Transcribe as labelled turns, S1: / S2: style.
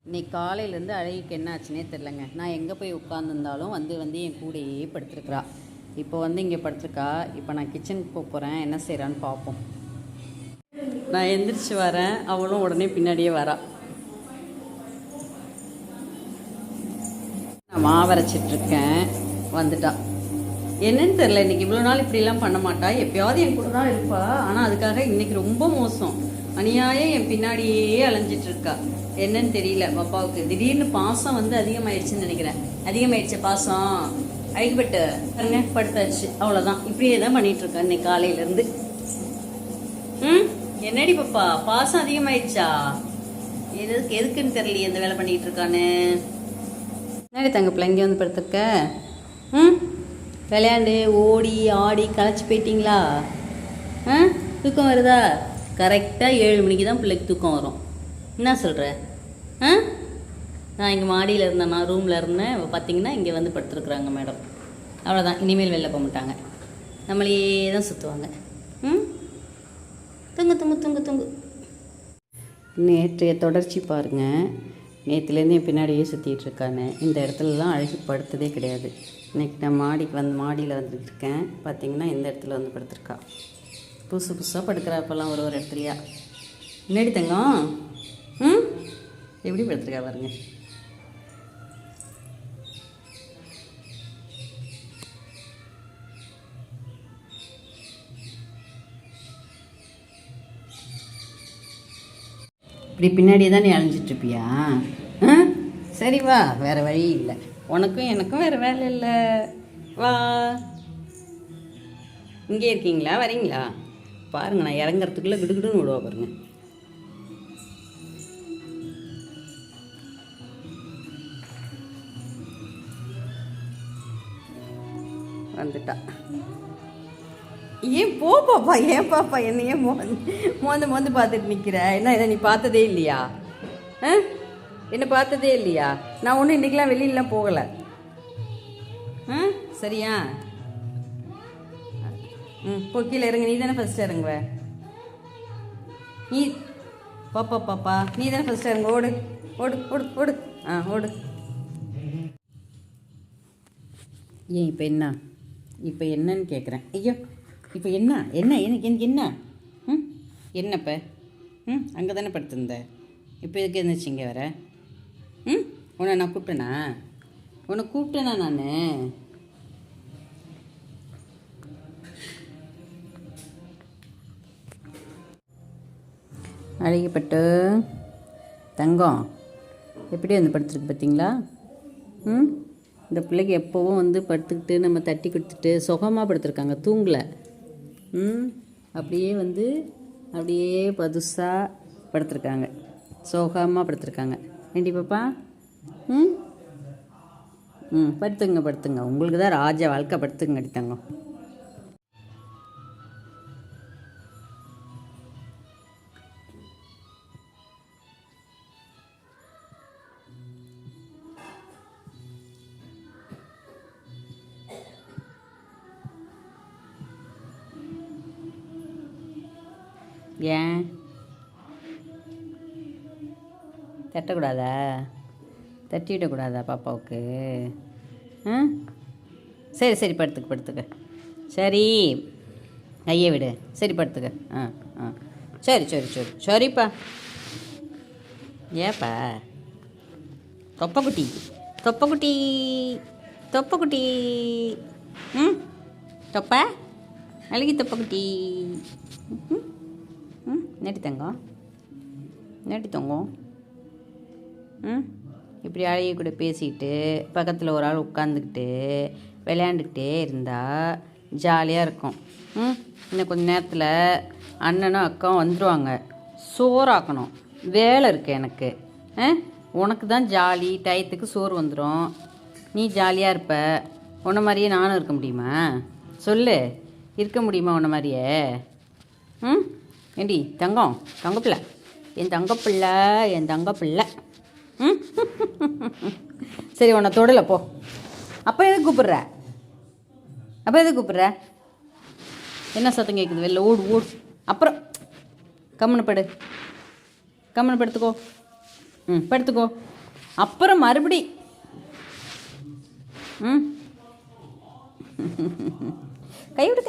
S1: இன்னைக்கு காலையிலேருந்து அழகிக்கு என்ன ஆச்சுன்னே தெரிலங்க. நான் எங்கே போய் உட்காந்துருந்தாலும் வந்து என் கூடையே படுத்துருக்குறா. இப்போ இங்கே படுத்துருக்கா. இப்போ நான் கிச்சனுக்கு போக போகிறேன், என்ன செய்கிறான்னு பார்ப்போம். நான் எந்திரிச்சு வரேன், அவளும் உடனே பின்னாடியே வரா. நான் மாவரைச்சிட்ருக்கேன், வந்துட்டா. என்னன்னு தெரில, இன்றைக்கி இவ்வளோ நாள் இப்படிலாம் பண்ண மாட்டா. எப்போயாவது என் கூட தான் இருப்பா. ஆனால் அதுக்காக இன்றைக்கி ரொம்ப மோசம். அநியாயம் என் பின்னாடியே அலைஞ்சிட்ருக்கா. என்னன்னு தெரியல. பாப்பாவுக்கு திடீர்னு பாசம் அதிகமாயிடுச்சுன்னு நினைக்கிறேன். அதிகமாயிடுச்சு பாசம். அழுகுபட்டு பாருங்க, படுத்தாச்சு. அவ்வளோதான். இப்படியே தான் பண்ணிகிட்ருக்கேன் இன்னைக்கு காலையிலேருந்து. என்னடி பாப்பா, பாசம் அதிகமாயிடுச்சா? எதுக்குன்னு தெரியலையே எந்த வேலை பண்ணிகிட்டு இருக்கான்னு. என்னடி தங்க பிள்ளைங்க படுத்துருக்க? விளையாண்டு ஓடி ஆடி களைச்சி போயிட்டீங்களா? தூக்கம் வருதா? கரெக்டாக 7 மணிக்கு தான் பிள்ளைக்கு தூக்கம் வரும். என்ன சொல்கிற? நான் இங்கே மாடியில் இருந்தேன், நான் ரூமில் இருந்தேன். பார்த்தீங்கன்னா இங்கே படுத்துருக்குறாங்க மேடம். அவ்வளோதான், இனிமேல் வெளில போக மாட்டாங்க, நம்மளையே தான் சுற்றுவாங்க. தூங்கு தூங்கு தூங்கு தூங்கு. நேற்றைய தொடர்ச்சி பாருங்கள். நேற்றுலேருந்து என் பின்னாடியே சுற்றிட்டுருக்கானு. இந்த இடத்துலலாம் அழகி படுத்ததே கிடையாது. இன்றைக்கி நான் மாடியில் வந்துட்டுருக்கேன். பார்த்தீங்கன்னா இந்த இடத்துல படுத்துருக்கா. புதுசாக படுக்கிறா. இப்போல்லாம் ஒரு இடத்துலையா. முன்னாடி தங்கம் எப்படி படுத்துருக்கா பாருங்க. இப்படி பின்னாடியே தான் நீ அழிஞ்சிட்ருப்பியா? சரி வா, வேறு வழி இல்லை. உனக்கும் எனக்கும் வேறு வேலை இல்லை. வா, இங்கே இருக்கீங்களா? வரீங்களா? பாருங்க, நான் இறங்குறதுக்குள்ளே கிடுகிடுன்னு விடுவா பாருங்க. வந்துட்டா. ஏன் போ பாப்பா, ஏன் பாப்பா என்னையே மோந்து பார்த்துட்டு நிற்கிற? என்ன இதை நீ பார்த்ததே இல்லையா? என்ன பார்த்ததே இல்லையா? நான் ஒன்றும் இன்றைக்கெலாம் வெளியிலலாம் போகலை. சரியா? போ, கீழே இறங்க. நீ தானே ஃபஸ்ட்டு இறங்குவ. நீ பாப்பா நீ தானே ஃபஸ்ட்டு இறங்க. ஓடு ஓடு ஓடு ஓடு. ஓடு. ஏன் இப்போ என்னன்னு கேட்குறேன். ஐயோ, இப்போ என்ன எனக்கு என்ன என்னப்போ? அங்கே தானே படுத்திருந்த. இப்போ எதுக்கு இருந்துச்சு இங்கே வர? உன்னை நான் கூப்பிட்டேனா? நான் அழகிப்பட்டு தங்கம் எப்படி படுத்துருக்கு பார்த்தீங்களா? இந்த பிள்ளைக்கு எப்போவும் படுத்துக்கிட்டு நம்ம தட்டி கொடுத்துட்டு சுகமாக படுத்துருக்காங்க, தூங்கலை. அப்படியே அப்படியே பதுசாக படுத்துருக்காங்க, சுகமாக படுத்துருக்காங்க. ஏண்டி பாப்பா? படுத்துங்க. உங்களுக்கு தான் ராஜ வாழ்க்கை. படுத்துங்க அடி தங்கம். ஏன் தட்டக்கூடாதா? தட்டிவிடக்கூடாதா பாப்பாவுக்கு? சரி படுத்துக்க. சரி, ஐயே விடு. சரி படுத்துக்க. சரிப்பா. ஏப்பா தொப்பக்குட்டி தொப்பா அழகி தொப்பக்குட்டி. நெட்டி தங்கம். இப்படி அழகி கூட பேசிக்கிட்டு பக்கத்தில் ஒரு ஆள் உட்காந்துக்கிட்டு விளையாண்டுக்கிட்டே இருந்தால் ஜாலியாக இருக்கும். இன்னும் கொஞ்சம் நேரத்தில் அண்ணனும் அக்காவும் வந்துடுவாங்க. சோறாக்கணும், வேலை இருக்குது எனக்கு. உனக்கு தான் ஜாலி, டயத்துக்கு சோறு வந்துடும், நீ ஜாலியாக இருப்ப. உன்னை மாதிரியே நானும் இருக்க முடியுமா? சொல்லு, இருக்க முடியுமா உன்னை மாதிரியே? ஏண்டி தங்கப்பிள்ளை, என் தங்கப்பிள்ளை. சரி, உன்னை தொடலை போ. அப்போ எதுக்கு கூப்பிட்ற? என்ன சத்தம் கேட்குது? வெளில ஓடு. அப்புறம் கம்முன்னு படுத்துக்கோ. படுத்துக்கோ. அப்புறம் மறுபடி ம் கை விடு